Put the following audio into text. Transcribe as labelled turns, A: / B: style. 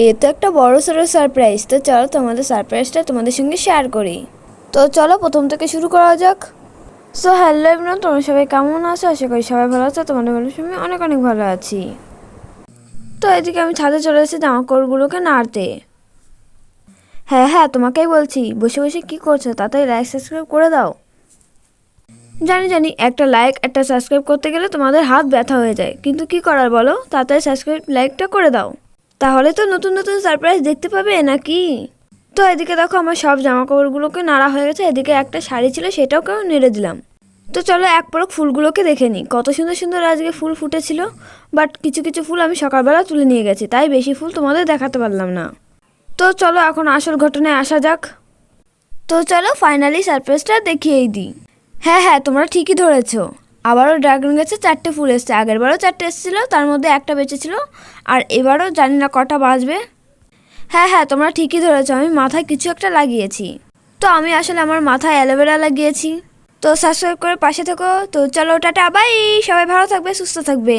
A: এ তো একটা বড় সড়ো সারপ্রাইজ। তো চলো তোমাদের সারপ্রাইজটা তোমাদের সঙ্গে শেয়ার করি। তো চলো প্রথম থেকে শুরু করা যাক। সো হ্যালো এভরিওয়ান, তোমরা সবাই কেমন আছো? আশা করি সবাই ভালো আছো। তোমাদের ভালো সময় অনেক অনেক ভালো আছি। তো এদিকে আমি ছাদে চলে এসেছি জামা কাপড়গুলোকে নাড়তে। হ্যাঁ হ্যাঁ, তোমাকেই বলছি, বসে বসে কি করছো? তাড়াতাড়ি লাইক সাবস্ক্রাইব করে দাও। জানি জানি, একটা লাইক একটা সাবস্ক্রাইব করতে গেলে তোমাদের হাত ব্যথা হয়ে যায়, কিন্তু কি করার বলো, তাড়াতাড়ি সাবস্ক্রাইব লাইকটা করে দাও। তাহলে তো নতুন নতুন সারপ্রাইজ দেখতে পাবে নাকি। তো এদিকে দেখো আমার সব জামা কাপড়গুলোকে নাড়া হয়ে গেছে। এদিকে একটা শাড়ি ছিল, সেটাকেও নেড়ে দিলাম। তো চলো এক পলক ফুলগুলোকে দেখে নিই। কত সুন্দর সুন্দর আজকে ফুল ফুটেছিল। বাট কিছু কিছু ফুল আমি সকালবেলা তুলে নিয়ে গেছি, তাই বেশি ফুল তোমাদের দেখাতে পারলাম না। তো চলো এখন আসল ঘটনায় আসা যাক। তো চলো ফাইনালি সারপ্রাইজটা দেখিয়েই দিই। হ্যাঁ হ্যাঁ, তোমরা ঠিকই ধরেছো। আবারও ড্রাগন গাছে 4টে ফুল এসছে। আগেরবারও 4টে এসেছিলো, তার মধ্যে একটা বেঁচেছিল। আর এবারও জানি না কটা বাজবে। হ্যাঁ হ্যাঁ, তোমরা ঠিকই ধরেছো, আমি মাথায় কিছু একটা লাগিয়েছি। তো আমি আসলে আমার মাথায় অ্যালোভেরা লাগিয়েছি। তো সাবস্ক্রাইব করে পাশে থেকো। তো চলো টাটা বাই, সবাই ভালো থাকবে, সুস্থ থাকবে।